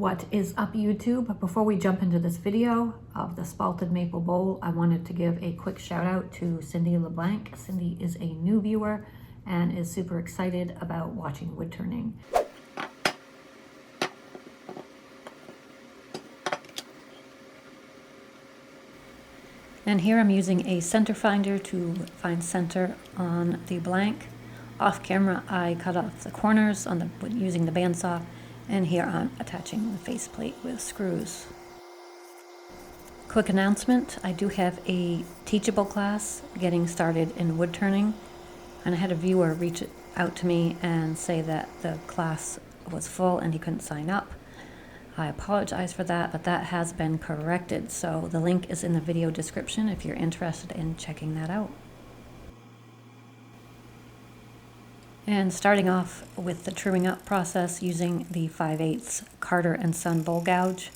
What is up, YouTube? Before we jump into this video of the Spalted Maple Bowl, I wanted to give a quick shout out to Cindy LeBlanc. Cindy is a new viewer and is super excited about watching wood turning. And here I'm using a center finder to find center on the blank. Off camera, I cut off the corners on using the bandsaw, and here I'm attaching the faceplate with screws. Quick announcement, I do have a Teachable class getting started in wood turning, and I had a viewer reach out to me and say that the class was full and he couldn't sign up. I apologize for that, but that has been corrected, so the link is in the video description if you're interested in checking that out. And starting off with the trimming up process using the 5/8 Carter & Son bowl gouge.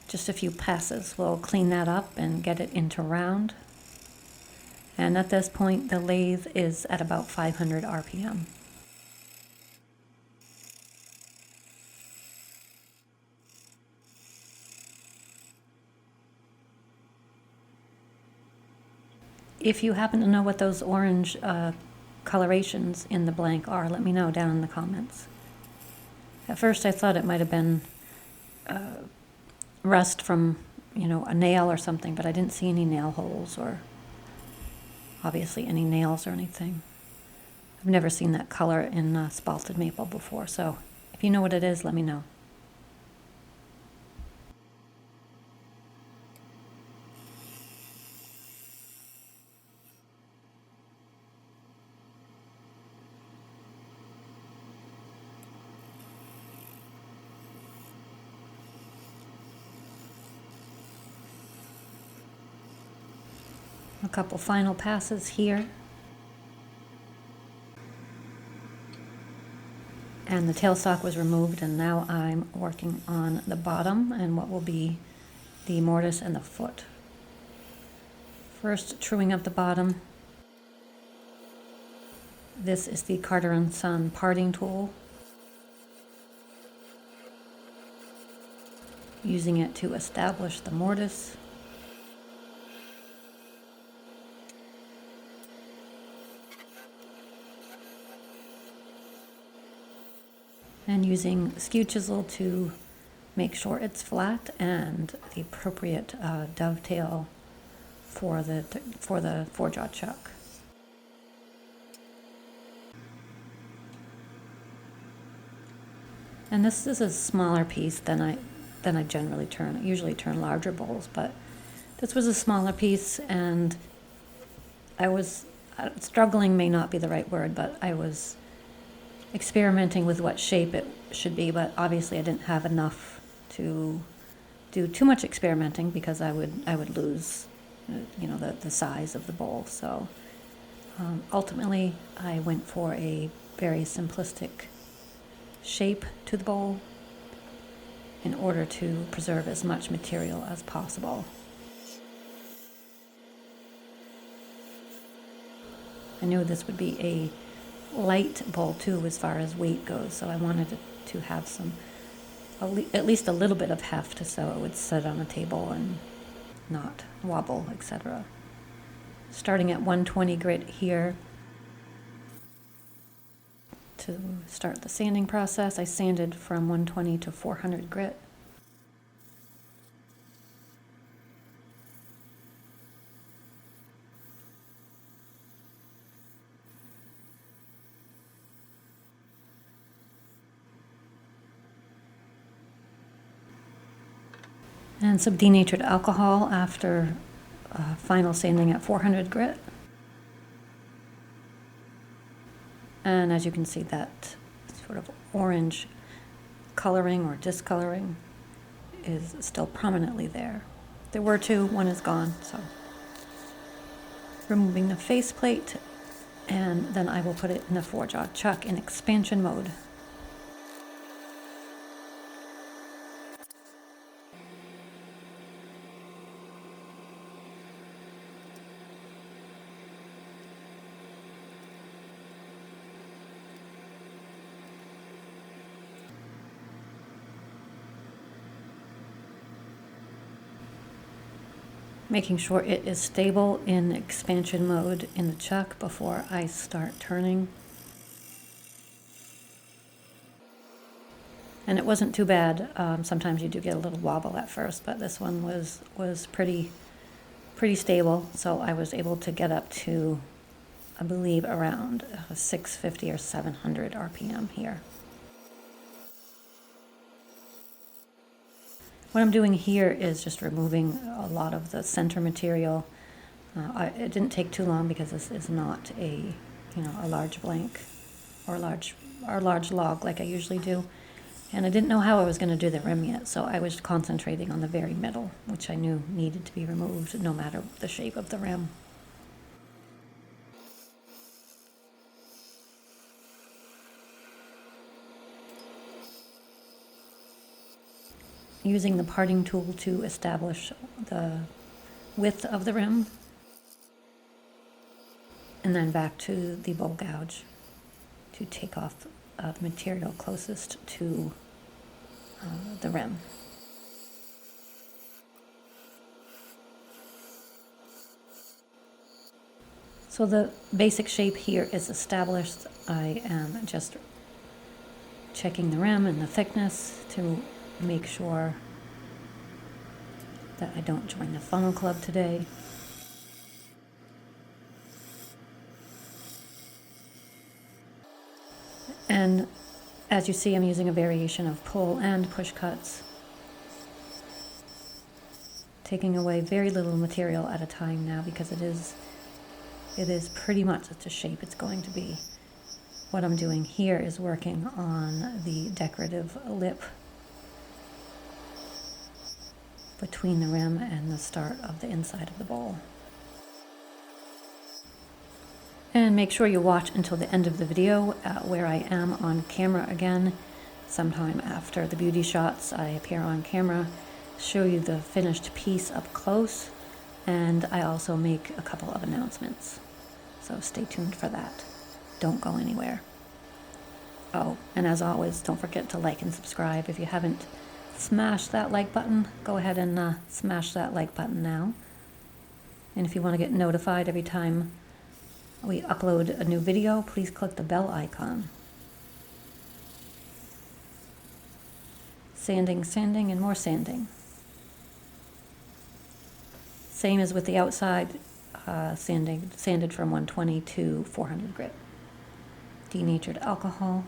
Just a few passes will clean that up and get it into round. And at this point, the lathe is at about 500 RPM. If you happen to know what those orange colorations in the blank are, let me know down in the comments. At first I thought it might have been rust from, a nail or something, but I didn't see any nail holes or obviously any nails or anything. I've never seen that color in spalted maple before, so if you know what it is, let me know. A couple final passes here. And the tailstock was removed, and now I'm working on the bottom and what will be the mortise and the foot. First, truing up the bottom. This is the Carter & Son parting tool. Using it to establish the mortise. And using skew chisel to make sure it's flat and the appropriate dovetail for the 4-jaw chuck. And this is a smaller piece than I generally turn. I usually turn larger bowls, but this was a smaller piece, and I was struggling may not be the right word, but I was experimenting with what shape it should be, but obviously I didn't have enough to do too much experimenting because I would lose the size of the bowl. So ultimately I went for a very simplistic shape to the bowl in order to preserve as much material as possible. I knew this would be a light bowl too as far as weight goes, so I wanted it to have at least a little bit of heft so it would sit on a table and not wobble, etc. Starting at 120 grit here. To start the sanding process, I sanded from 120 to 400 grit. And some denatured alcohol after final sanding at 400 grit. And as you can see, that sort of orange coloring or discoloring is still prominently there. There were two, one is gone, so. Removing the faceplate, and then I will put it in the 4-jaw chuck in expansion mode. making sure it is stable in expansion mode in the chuck before I start turning. And it wasn't too bad. Sometimes you do get a little wobble at first, but this one was pretty stable. So I was able to get up to, I believe, around 650 or 700 RPM here. What I'm doing here is just removing a lot of the center material. It didn't take too long because this is not a large blank or large log like I usually do. And I didn't know how I was going to do the rim yet, so I was concentrating on the very middle, which I knew needed to be removed no matter the shape of the rim. Using the parting tool to establish the width of the rim, and then back to the bowl gouge to take off the material closest to the rim. So the basic shape here is established. I am just checking the rim and the thickness to make sure that I don't join the funnel club today. And as you see, I'm using a variation of pull and push cuts, taking away very little material at a time now because it is pretty much the shape it's going to be. What I'm doing here is working on the decorative lip between the rim and the start of the inside of the bowl. And make sure you watch until the end of the video where I am on camera again. Sometime after the beauty shots, I appear on camera, show you the finished piece up close, and I also make a couple of announcements. So stay tuned for that. Don't go anywhere. Oh, and as always, don't forget to like and subscribe. If you haven't smashed that like button, go ahead and smash that like button now. And if you want to get notified every time we upload a new video, please click the bell icon. Sanding, sanding, and more sanding. Same as with the outside, sanded from 120 to 400 grit. Denatured alcohol.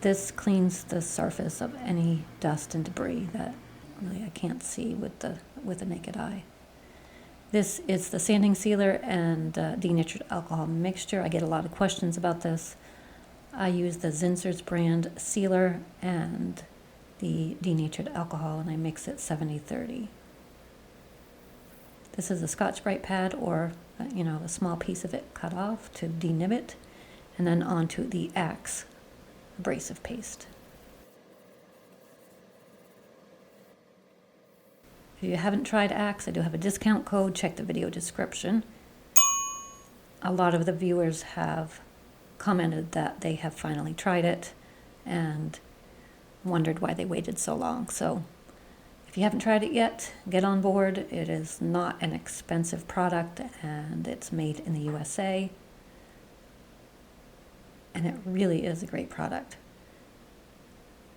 This cleans the surface of any dust and debris that really I can't see with the naked eye. This is the sanding sealer and denatured alcohol mixture. I get a lot of questions about this. I use the Zinsser's brand sealer and the denatured alcohol, and I mix it 70-30. This is a Scotch-Brite pad or a small piece of it cut off to denib it, and then onto the Axe abrasive paste. If you haven't tried Axe, I do have a discount code. Check the video description. A lot of the viewers have commented that they have finally tried it and wondered why they waited so long. So if you haven't tried it yet, get on board. It is not an expensive product and it's made in the USA. And it really is a great product.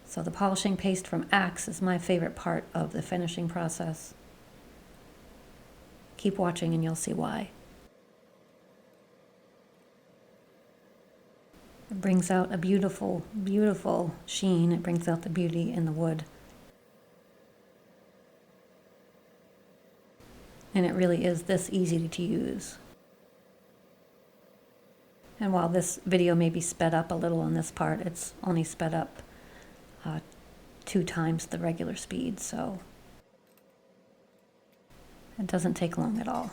So the polishing paste from Axe is my favorite part of the finishing process. Keep watching and you'll see why. It brings out a beautiful, beautiful sheen. It brings out the beauty in the wood. And it really is this easy to use. And while this video may be sped up a little on this part, it's only sped up 2 times the regular speed, so it doesn't take long at all.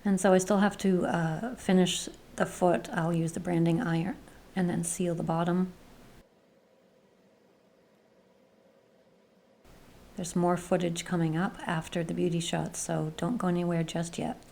And so I still have to finish the foot. I'll use the branding iron and then seal the bottom. There's more footage coming up after the beauty shots, so don't go anywhere just yet.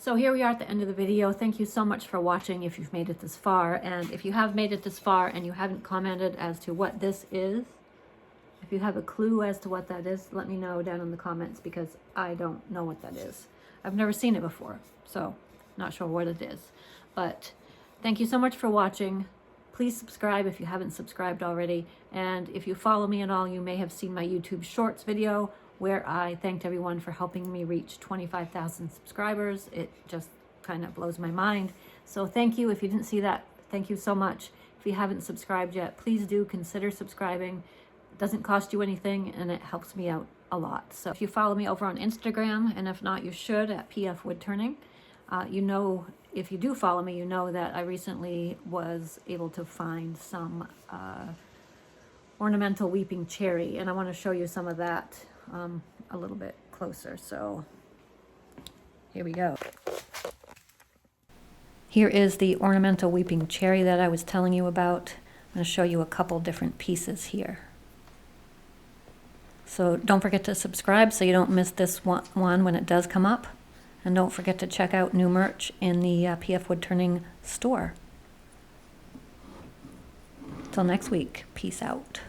So here we are at the end of the video. Thank you so much for watching if you've made it this far. And if you have made it this far and you haven't commented as to what this is, if you have a clue as to what that is, let me know down in the comments, because I don't know what that is. I've never seen it before, so not sure what it is. But thank you so much for watching. Please subscribe if you haven't subscribed already. And if you follow me at all, you may have seen my YouTube Shorts video where I thanked everyone for helping me reach 25,000 subscribers. It just kind of blows my mind. So thank you. If you didn't see that, thank you so much. If you haven't subscribed yet, please do consider subscribing. It doesn't cost you anything and it helps me out a lot. So if you follow me over on Instagram, and if not, you should, at PF Woodturning. You know, if you do follow me, you know that I recently was able to find some ornamental weeping cherry, and I want to show you some of that a little bit closer. So here we go. Here is the ornamental weeping cherry that I was telling you about. I'm going to show you a couple different pieces here. So don't forget to subscribe so you don't miss this one when it does come up. And don't forget to check out new merch in the PF Woodturning store. Till next week, peace out.